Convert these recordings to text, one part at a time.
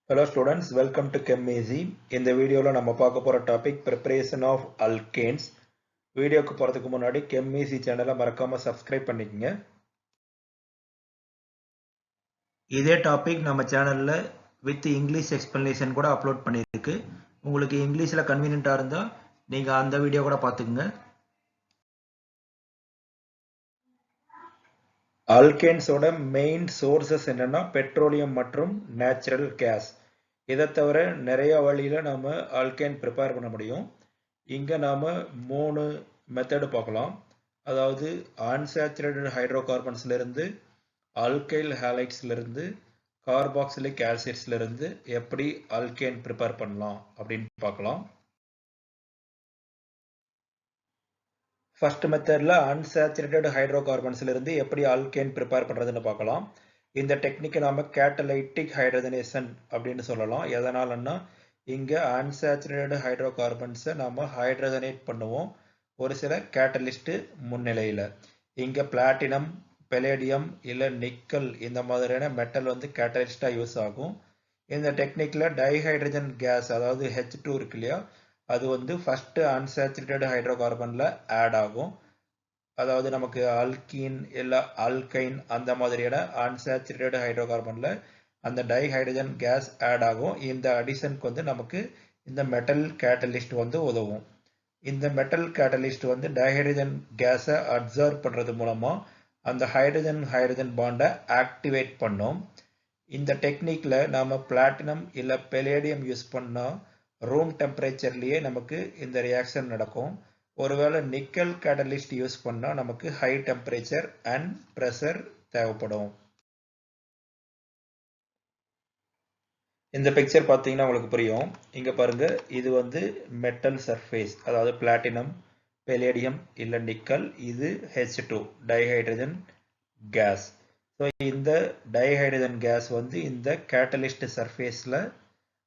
Hello students, welcome to ChemEasy. இந்த வீடியோல நம்ம பார்க்க போற டாபிக் preparation of alkanes. வீடியோக்கு போறதுக்கு முன்னாடி ChemEasy சேனலை மறக்காம சப்ஸ்கிரைப் பண்ணிக்கங்க. இதே டாபிக் நம்ம சேனல்ல வித் இங்கிலீஷ் எக்ஸ்பிளனேஷன் கூட அப்லோட் பண்ணிருக்கு. உங்களுக்கு இங்கிலீஷ்ல கன்வீனியன்ட்டா இருந்தா நீங்க அந்த வீடியோ கூட பாத்துக்கங்க. ஆல்கேன்ஸோட மெயின் சோர்சஸ் என்னன்னா பெட்ரோலியம் மற்றும் நேச்சுரல் கேஸ். இதை தவிர நிறைய வழியில நாம ஆல்கேன் ப்ரிப்பேர் பண்ண முடியும். இங்க நாம 3 மெத்தட் பார்க்கலாம். அதாவது அன்சாச்சுரேட்டட் ஹைட்ரோகார்பன்ஸ்ல இருந்து, ஆல்கைல் ஹாலைட்ஸ்ல இருந்து, கார்பாக்சிலிக் ஆசிட்ஸ்ல இருந்து எப்படி ஆல்கேன் ப்ரிப்பேர் பண்ணலாம் அப்படின்னு பார்க்கலாம். ஃபர்ஸ்ட் மெத்தட்ல அன்சாச்சுரேட்டட் ஹைட்ரோகார்பன்ஸ்ல இருந்து எப்படி ஆல்கேன் ப்ரிப்பேர் பண்றதுன்னு பார்க்கலாம். இந்த டெக்னிக்கை நாம கேட்டலைட்டிக் ஹைட்ரஜனேஷன் அப்படின்னு சொல்லலாம். எதனாலன்னா இங்க அன்சாச்சுரேட்டட் ஹைட்ரோகார்பன்ஸை நாம ஹைட்ரஜனேட் பண்ணுவோம் ஒரு சில கேட்டலிஸ்ட் முன்னிலையில. இங்க பிளாட்டினம், பெலேடியம் இல்ல நிக்கல் இந்த மாதிரியான மெட்டல் வந்து கேட்டலிஸ்டா யூஸ் ஆகும். இந்த டெக்னிக்ல டைஹைட்ரஜன் கேஸ் அதாவது H2 இருக்கு இல்லையா, அது வந்து ஃபர்ஸ்ட் அன்சாச்சுரேட்டட் ஹைட்ரோகார்பன்ல ஆட் ஆகும். அதாவது நமக்கு ஆல்கீன் இல்ல ஆல்கைன் அந்த மாதிரியான அன்சாச்சுரேட்டட் ஹைட்ரோகார்பன்ல அந்த டைஹைட்ரஜன் கேஸ் ஆட் ஆகும். இந்த அடிஷனுக்கு வந்து நமக்கு இந்த மெட்டல் கேட்டலிஸ்ட் வந்து உதவும். இந்த மெட்டல் கேட்டலிஸ்ட் வந்து டைஹைட்ரஜன் கேஸை அப்சர்வ் பண்றது மூலமா அந்த ஹைட்ரஜன் பாண்டை ஆக்டிவேட் பண்ணும். இந்த டெக்னிக்ல நாம பிளாட்டினம் இல்ல பெலேடியம் யூஸ் பண்ணா ரூம் டெம்பரேச்சர்லயே நமக்கு இந்த ரியாக்ஷன் நடக்கும். ஒருவேளை நிக்கல் கேட்டலிஸ்ட் யூஸ் பண்ணா நமக்கு ஹை டெம்பரேச்சர் அண்ட் பிரஷர் தேவைப்படும். இந்த பிக்சர் பார்த்தீங்கன்னா உங்களுக்கு புரியும். இங்க பாருங்க, இது வந்து மெட்டல் சர்ஃபேஸ், அதாவது பிளாட்டினம், பெலேடியம் இல்ல நிக்கல், இது H2 டைஹைட்ரஜன் கேஸ். ஸோ இந்த டைஹைட்ரஜன் கேஸ் வந்து இந்த கேட்டலிஸ்ட் சர்ஃபேஸ்ல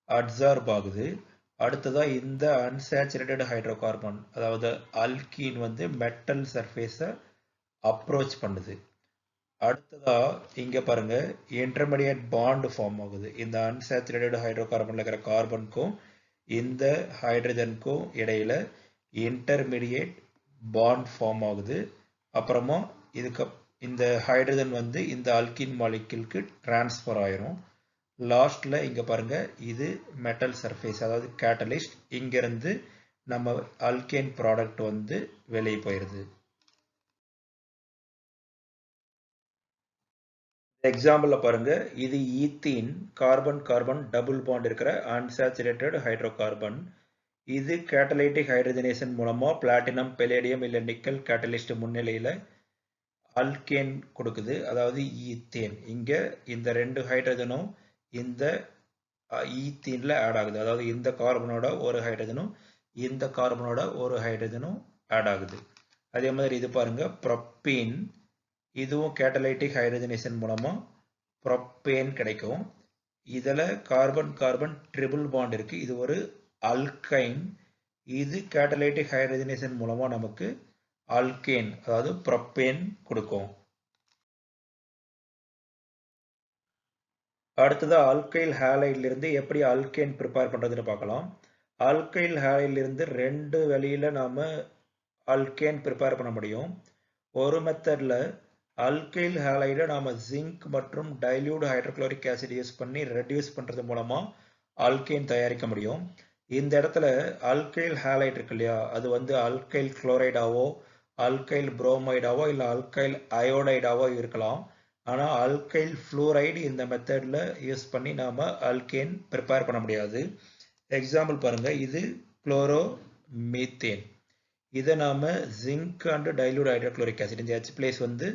அப்சார்ப் ஆகுது. அடுத்ததா இந்த அன்சாச்சுரேட்டட் ஹைட்ரோகார்பன் அதாவது ஆல்கீன் வந்து மெட்டல் சர்ஃபேஸை அப்ரோச் பண்ணுது. அடுத்ததா இங்க பாருங்க, இன்டர்மீடியட் பாண்ட் ஃபார்ம் ஆகுது. இந்த அன்சாச்சுரேட்டட் ஹைட்ரோகார்பன்ல இருக்கிற கார்பனுக்கும் இந்த ஹைட்ரஜனுக்கும் இடையில இன்டர்மீடியட் பாண்ட் ஃபார்ம் ஆகுது. அப்புறமா இதுக்கு இந்த ஹைட்ரஜன் வந்து இந்த ஆல்கீன் மாலிக்யூலுக்கு டிரான்ஸ்ஃபர் ஆயிரும். லாஸ்ட்ல இங்க பாருங்க, இது மெட்டல் சர்ஃபேஸ் அதாவது கேட்டலிஸ்ட். இங்க இருந்து நம்ம ஆல்கேன் ப்ராடக்ட் வந்து வெளியே போயிருது. எக்ஸாம்பிள்ல பாருங்க, இது ethene carbon carbon double bond இருக்கிற அன்சாச்சுரேட்டட் ஹைட்ரோகார்பன். இது கேட்டலைட்டிக் ஹைட்ரஜனேஷன் மூலமா பிளாட்டினம், பெலேடியம் இல்ல நிக்கல் கேட்டலிஸ்ட் முன்னிலையில ஆல்கேன் கொடுக்குது, அதாவது ஈத்தேன். இங்க இந்த 2 ஹைட்ரஜனும் இந்த ஈத்தீன்ல ஆட் ஆகுது. அதாவது இந்த கார்பனோட ஒரு ஹைட்ரஜனும் இந்த கார்பனோட ஒரு ஹைட்ரஜனும் ஆட் ஆகுது. அதே மாதிரி இது பாருங்க, ப்ரோப்பீன். இதுவும் கேட்டலைட்டிக் ஹைட்ரஜனேஷன் மூலமா ப்ரோப்பேன் கிடைக்கும். இதுல கார்பன் கார்பன் ட்ரிபிள் பாண்ட் இருக்கு. இது ஒரு அல்கைன். இது கேட்டலைட்டிக் ஹைட்ரஜனேஷன் மூலமா நமக்கு ஆல்கேன் அதாவது ப்ரோப்பேன் கொடுக்கும். அடுத்தது ஆல்கைல் ஹாலைட்ல இருந்து எப்படி ஆல்கேன் ப்ரிப்பேர் பண்றதுன்னு பார்க்கலாம். ஆல்கைல் ஹாலைட்ல இருந்து 2 வழியில நாம ஆல்கேன் ப்ரிப்பேர் பண்ண முடியும். ஒரு மெத்தட்ல ஆல்கைல் ஹாலைடை நாம ஜிங்க் மற்றும் டைல்யூட் ஹைட்ரோகுளோரிக் ஆசிட் யூஸ் பண்ணி ரெடியூஸ் பண்றது மூலமா ஆல்கேன் தயாரிக்க முடியும். இந்த இடத்துல ஆல்கைல் ஹாலைட் இருக்கு இல்லையா, அது வந்து ஆல்கைல் குளோரைடாவோ ஆல்கைல் புரோமைடாவோ இல்ல ஆல்கைல் அயோடைடாவோ இருக்கலாம். ஆனா ஆல்கைல் ஃப்ளூரைடு இந்த மெத்தட்ல யூஸ் பண்ணி நாம ஆல்கேன் ப்ரிப்பேர் பண்ண முடியாது. எக்ஸாம்பிள் பாருங்க, இது குளோரோ மீத்தேன். இதை நாம zinc and dilute hydrochloric acid, இந்த H பிளேஸ் வந்து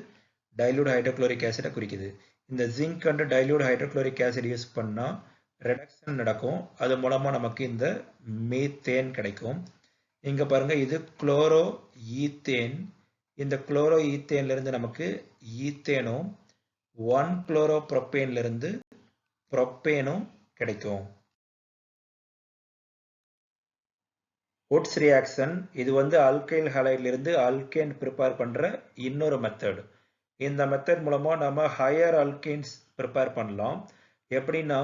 டைல்யூட் ஹைட்ரோகுளோரிக் ஆசிடை குறிக்குது. இந்த zinc and dilute hydrochloric acid use பண்ணா ரெடக்ஷன் நடக்கும். அது மூலமா நமக்கு இந்த மீத்தேன் கிடைக்கும். இங்க பாருங்க, இது குளோரோ ஈத்தேன். இந்த குளோரோ ஈத்தேன்ல இருந்து நமக்கு ஈத்தேனும் 1 குளோரோ ப்ரோப்பேன்ல இருந்து ப்ரோப்பேனும் கிடைக்கும். உட்ஸ் ரியாக்ஷன், இது வந்து ஆல்கைல் ஹாலைட்ல இருந்து ஆல்கேன் ப்ரிப்பேர் பண்ற இன்னொரு மெத்தட். இந்த மெத்தட் மூலமா நம்ம ஹையர் ஆல்கேன்ஸ் ப்ரிப்பேர் பண்ணலாம். எப்படின்னா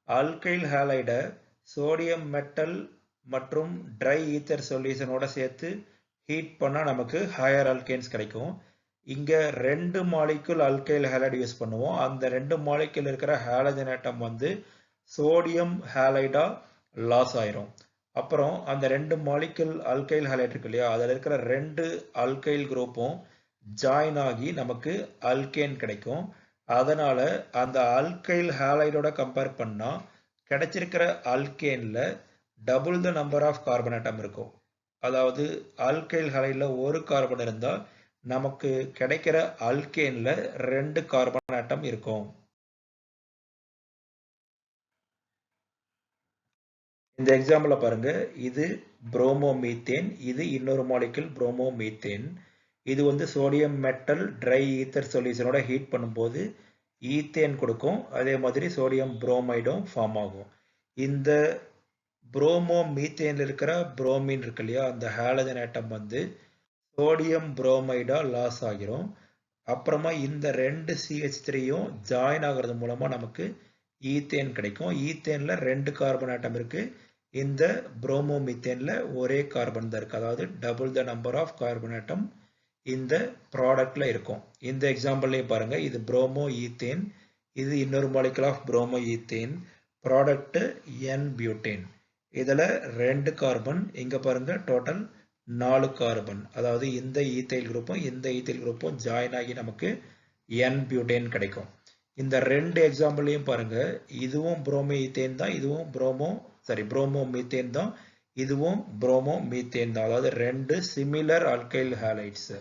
அல்கைல் ஹாலைடை சோடியம் மெட்டல் மற்றும் ட்ரை ஈத்தர் சொல்யூஷனோட சேர்த்து ஹீட் பண்ணால் நமக்கு ஹையர் அல்கேன்ஸ் கிடைக்கும். இங்கே 2 மாலிக்யூல் அல்கைல் ஹாலைடு யூஸ் பண்ணுவோம். அந்த 2 மாலிக்யூல் இருக்கிற ஹாலஜன் ஆட்டம் வந்து சோடியம் ஹாலைடா லாஸ் ஆயிரும். அப்புறம் அந்த 2 மாலிக்யூல் அல்கைல் ஹாலைட் இருக்கு இல்லையா, அதில் இருக்கிற 2 அல்கைல் குரூப்பும் ஜாயின் ஆகி நமக்கு அல்கேன் கிடைக்கும். அதனால அந்த அல்கைல் ஹாலைடோட கம்பேர் பண்ணா கிடைச்சிருக்கிற அல்கேன்ல double the number of carbon atom இருக்கும். அதாவது அல்கைல் ஹாலைட்ல ஒரு கார்பன் இருந்தா நமக்கு கிடைக்கிற அல்கேன்ல 2 கார்பன் ஆட்டம் இருக்கும். இந்த எக்ஸாம்பிள பாருங்க, இது புரோமோமீத்தேன், இது இன்னொரு மாலிக்யூல் புரோமோமீத்தேன். இது வந்து சோடியம் மெட்டல் ட்ரை ஈத்தர் சொல்யூஷனோட ஹீட் பண்ணும்போது ஈத்தேன் கொடுக்கும். அதே மாதிரி சோடியம் புரோமைடும் ஃபார்ம் ஆகும். இந்த புரோமோமீத்தேன்ல இருக்கிற புரோமின் இருக்கு இல்லையா, அந்த ஹாலஜன் ஆட்டம் வந்து சோடியம் புரோமைடா லாஸ் ஆகிரும். அப்புறமா இந்த 2 CH3யும் ஜாயின் ஆகிறது மூலமா நமக்கு ஈத்தேன் கிடைக்கும். ஈத்தேன்ல 2 கார்பன் ஆட்டம் இருக்கு. இந்த புரோமோமீத்தேன்ல ஒரே கார்பன் தான் இருக்கு. அதாவது double the number of carbon atom இந்த ப்ராடக்ட்ல இருக்கும். இந்த எக்ஸாம்பிள்லயே பாருங்க, இது புரோமோ ஈத்தேன், இது இன்னொரு molecule of bromo ethane, product N butane. இதுல 2 கார்பன், இங்க பாருங்க டோட்டல் 4 கார்பன். அதாவது இந்த ஈத்தைல் குரூப்பும் இந்த ஈத்தைல் குரூப்பும் ஜாயின் ஆகி நமக்கு N பியூட்டேன் கிடைக்கும். இந்த 2 எக்ஸாம்பிளையும் பாருங்க, இதுவும் புரோமோ ஈத்தேன் தான், இதுவும் புரோமோ மீத்தேன் தான், இதுவும் புரோமோ மீத்தேன் தான். அதாவது 2 சிமிலர் அல்கைல் ஹாலைட்ஸ்.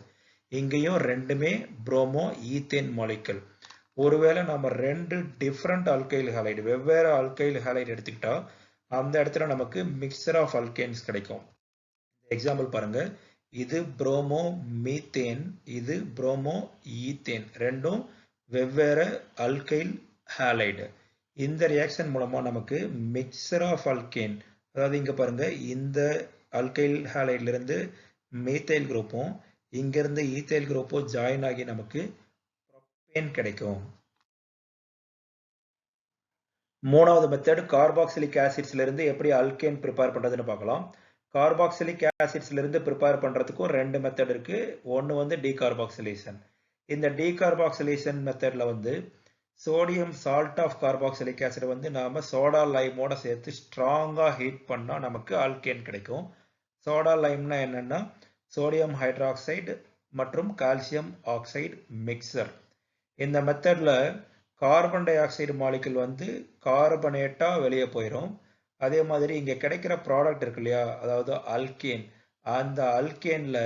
இங்கேயும் ரெண்டுமே புரோமோ ஈத்தேன் மாலிகுல். ஒருவேளை நம்ம 2 டிஃப்ரெண்ட் அல்கைல் ஹாலைடு, வெவ்வேறு அல்கைல் ஹாலைடு எடுத்துக்கிட்டா அந்த இடத்துல நமக்கு மிக்சர் ஆஃப் அல்கேன்ஸ் கிடைக்கும். எக்ஸாம்பிள் பாருங்க, இது புரோமோ மீத்தேன், இது புரோமோ ஈத்தேன், ரெண்டும் வெவ்வேறு அல்கைல் ஹாலைடு. இந்த ரியாக்ஷன் மூலமா நமக்கு மிக்சர் ஆஃப் அல்கேன், அதாவது இங்க பாருங்க, இந்த அல்கைல் ஹாலைட்ல இருந்து மீத்தைல் குரூப்பும் இங்க இருந்து ஈத்தைல் குரூப்பும் ஜாயின் ஆகி நமக்கு ப்ரோப்பேன் கிடைக்கும். மூணாவது மெத்தட் கார்பாக்சிலிக் ஆசிட்ஸ்ல இருந்து எப்படி அல்கேன் ப்ரிப்பேர் பண்றதுன்னு பார்க்கலாம். கார்பாக்சிலிக் ஆசிட்ஸ்ல இருந்து ப்ரிப்பேர் பண்றதுக்கும் 2 மெத்தட் இருக்கு. ஒன்னு வந்து டீகார்பாக்சிலேஷன். இந்த டீகார்பாக்சிலேஷன் மெத்தட்ல வந்து sodium salt of carboxylic acid வந்து நாம சோடா லைமோட சேர்த்து ஸ்ட்ராங்கா ஹீட் பண்ணா நமக்கு அல்கேன் கிடைக்கும். சோடா லைம்னா என்னன்னா சோடியம் ஹைட்ராக்சைடு மற்றும் கால்சியம் ஆக்சைடு மிக்சர். இந்த மெத்தட்ல கார்பன் டை ஆக்சைடு மாலிகுல் வந்து கார்பனேட்டா வெளியே போயிடும். அதே மாதிரி இங்க கிடைக்கிற ப்ராடக்ட் இருக்கு இல்லையா, அதாவது அல்கேன், அந்த அல்கேன்ல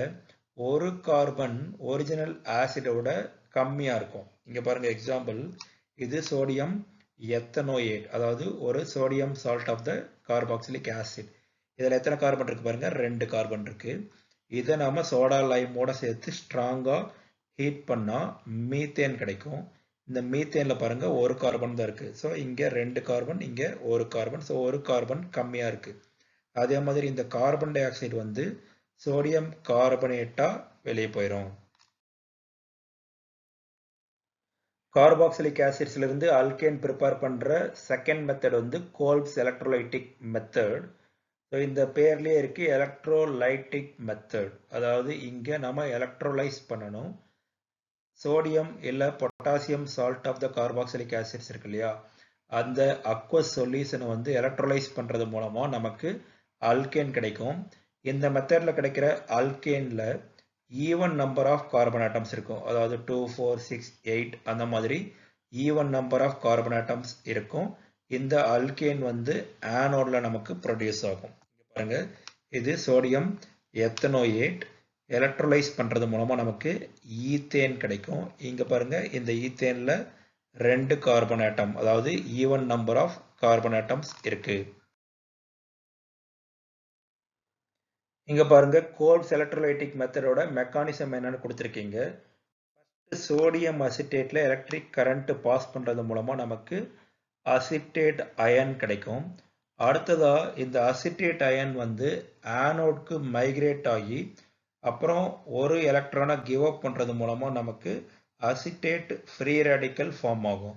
ஒரு கார்பன் ஒரிஜினல் ஆசிடோட கம்மியா இருக்கும். இங்க பாருங்க எக்ஸாம்பிள், இது சோடியம் எத்தனோயேட், அதாவது ஒரு sodium salt of the carboxylic acid. இதுல எத்தனை கார்பன் இருக்கு பாருங்க, 2 கார்பன் இருக்கு. இதை நாம சோடா லைமோட சேர்த்து ஸ்ட்ராங்கா ஹீட் பண்ணா மீத்தேன் கிடைக்கும். இந்த மீத்தேன்ல பாருங்க ஒரு கார்பன் தான் இருக்கு. ஸோ இங்க 2 கார்பன், இங்க ஒரு கார்பன். ஸோ ஒரு கார்பன் கம்மியா இருக்கு. அதே மாதிரி இந்த கார்பன் டை ஆக்சைடு வந்து சோடியம் கார்பனேட்டா வெளியே போயிடும். கார்பாக்சிலிக் ஆசிட்ஸ்ல இருந்து அல்கேன் ப்ரிப்பேர் பண்ற செகண்ட் மெத்தட் வந்து கோல்ப்ஸ் எலக்ட்ரோலைட்டிக் மெத்தட். ஸோ இந்த பேர்லயே இருக்கு எலக்ட்ரோலைட்டிக் மெத்தட். அதாவது இங்க நம்ம எலக்ட்ரோலைஸ் பண்ணணும். சோடியம் இல்லை potassium salt of the carboxylic acids இருக்கு இல்லையா, அந்த அக்வஸ் சொல்யூஷனை வந்து எலக்ட்ரோலைஸ் பண்றது மூலமா நமக்கு அல்கேன் கிடைக்கும். இந்த மெத்தட்ல கிடைக்கிற அல்கேன்ல even number of carbon atoms இருக்கும். அதாவது 2, 4, 6, 8 அந்த மாதிரி even number of carbon atoms இருக்கும். இந்த அல்கேன் வந்து ஆனோட்ல நமக்கு ப்ரொடியூஸ் ஆகும். பாருங்க, இது சோடியம் எத்தனோயேட், எலக்ட்ரோலைஸ் பண்றது மூலமா நமக்கு ஈத்தேன் கிடைக்கும். இங்க பாருங்க, இந்த ஈத்தேன்ல 2 கார்பன் ஆட்டம், அதாவது even number of carbon atoms இருக்கு. இங்க பாருங்க, கோல்ப்ஸ் எலக்ட்ரோலைட்டிக் மெத்தடோட மெக்கானிசம் என்னன்னு கொடுத்திருக்கீங்க. சோடியம் அசிட்டேட்ல எலக்ட்ரிக் கரண்ட் பாஸ் பண்றது மூலமா நமக்கு அசிட்டேட் அயன் கிடைக்கும். அடுத்ததா இந்த அசிட்டேட் அயன் வந்து ஆனோட்க்கு மைக்ரேட் ஆகி அப்புறம் ஒரு எலக்ட்ரானை கிவ் அப் பண்றது மூலமா நமக்கு அசிட்டேட் ஃப்ரீ ரேடிக்கல் ஃபார்ம் ஆகும்.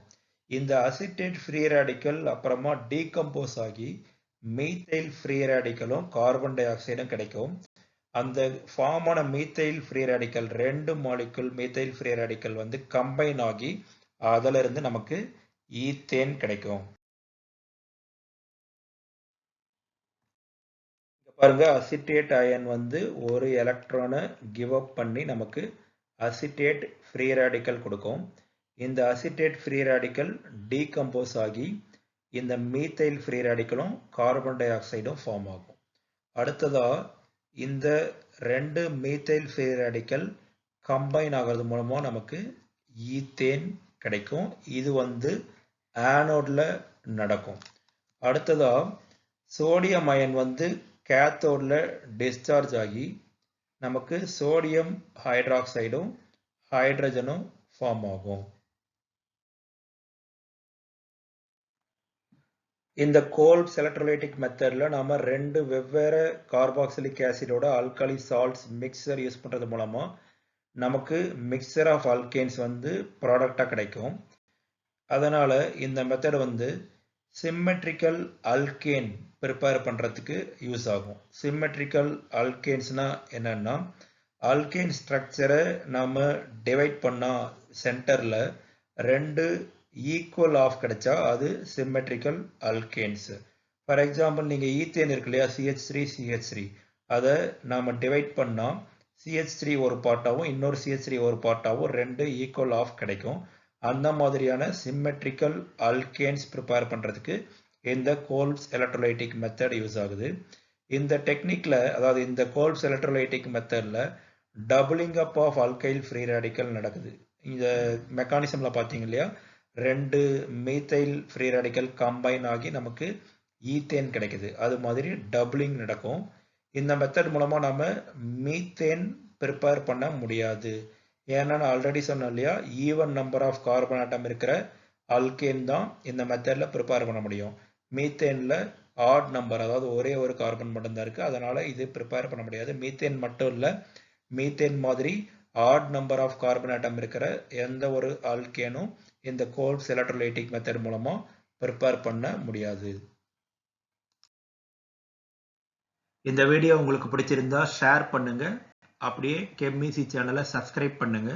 இந்த அசிட்டேட் ஃப்ரீ ரேடிக்கல் அப்புறமா டீகம்போஸ் ஆகி மீத்தைல் ஃப்ரீ ரேடிக்கலும் கார்பன் டை ஆக்சைடும் கிடைக்கும். அந்த ஃபார்ம் ஆன methyl free radical 2 molecule methyl free radical வந்து கம்பைன் ஆகி அதுல இருந்து நமக்கு ஈத்தேன் கிடைக்கும். பாருங்க, அசிட்டேட் அயன் வந்து ஒரு எலக்ட்ரானை கிவ் அப் பண்ணி நமக்கு அசிட்டேட் ஃப்ரீ ரேடிக்கல் கொடுக்கும். இந்த அசிட்டேட் ஃப்ரீ ரேடிக்கல் டீகம்போஸ் ஆகி இந்த மீத்தைல் ஃப்ரீ ரேடிக்கலும் கார்பன் டை ஆக்சைடும் ஃபார்ம் ஆகும். அடுத்ததா இந்த 2 மீத்தைல் ஃப்ரீ ரேடிக்கல் கம்பைன் ஆகிறது மூலமா நமக்கு ஈத்தேன் கிடைக்கும். இது வந்து ஆனோட்ல நடக்கும். அடுத்ததா சோடியம் அயன் வந்து கேத்தோட்ல டிஸ்சார்ஜ் ஆகி நமக்கு சோடியம் ஹைட்ராக்சைடும் ஹைட்ரஜனும் ஃபார்ம் ஆகும். இந்த கோல்ப்ஸ் எலக்ட்ரோலைட்டிக் மெத்தட்ல நாம 2 வெவ்வேறு கார்பாக்சிலிக் ஆசிடோட ஆல்காலி சால்ட்ஸ் மிக்சர் யூஸ் பண்றது மூலமா நமக்கு மிக்சர் ஆஃப் ஆல்கேன்ஸ் வந்து ப்ராடக்டா கிடைக்கும். அதனால இந்த மெத்தட் வந்து சிம்மெட்ரிக்கல் அல்கேன் ப்ரிப்பேர் பண்றதுக்கு யூஸ் ஆகும். சிம்மெட்ரிக்கல் அல்கேன்ஸ்னா என்னன்னா, அல்கேன் ஸ்ட்ரக்சரை நாம டிவைட் பண்ணா சென்டர்ல 2 ஈக்குவல் ஆஃப் கிடைச்சா அது சிம்மெட்ரிக்கல் அல்கேன்ஸ். ஃபார் எக்ஸாம்பிள், நீங்க ஈத்தேன் இருக்கு இல்லையா, CH3 அதை நாம டிவைட் பண்ணா CH3 ஒரு பார்ட்டாவும் இன்னொரு CH3 ஒரு பார்ட்டாவும் 2 ஈக்குவல் ஆஃப் கிடைக்கும். அந்த மாதிரியான சிம்மெட்ரிக்கல் அல்கேன்ஸ் ப்ரிப்பேர் பண்றதுக்கு இந்த கோல்ப்ஸ் எலக்ட்ரோலைட்டிக் மெத்தட் யூஸ் ஆகுது. இந்த டெக்னிக்ல, அதாவது இந்த கோல்ப்ஸ் எலக்ட்ரோலைட்டிக் மெத்தட்ல doubling up of alkyl free radical நடக்குது. இந்த மெக்கானிசம்ல பாத்தீங்க இல்லையா, 2 மீத்தைல் ஃப்ரீ ரேடிக்கல் கம்பைன் ஆகி நமக்கு ஈத்தேன் கிடைக்குது. அது மாதிரி டபுளிங் நடக்கும். இந்த மெத்தட் மூலமா நாம மீத்தேன் ப்ரிப்பேர் பண்ண முடியாது. ஏன்னா நான் ஆல்ரெடி சொன்னேன் இல்லையா, even number of carbon atom இருக்கிற அல்கேன் தான் இந்த மெத்தட்ல ப்ரிப்பேர் பண்ண முடியும். மீத்தேன்ல ஆட் நம்பர், அதாவது ஒரே ஒரு கார்பன் மட்டும்தான் இருக்கு, அதனால இது ப்ரிப்பேர் பண்ண முடியாது. மீத்தேன் மட்டும் இல்ல, மீத்தேன் மாதிரி odd number of carbon atom இருக்கிற எந்த ஒரு அல்கேனும் இந்த கோல்ப்ஸ் எலக்ட்ரோலைட்டிக் மெத்தட் மூலமா ப்ரிப்பேர் பண்ண முடியாது. இந்த வீடியோ உங்களுக்கு பிடிச்சிருந்தா ஷேர் பண்ணுங்க. அப்படியே கெம்இசி சேனலை சப்ஸ்கிரைப் பண்ணுங்க.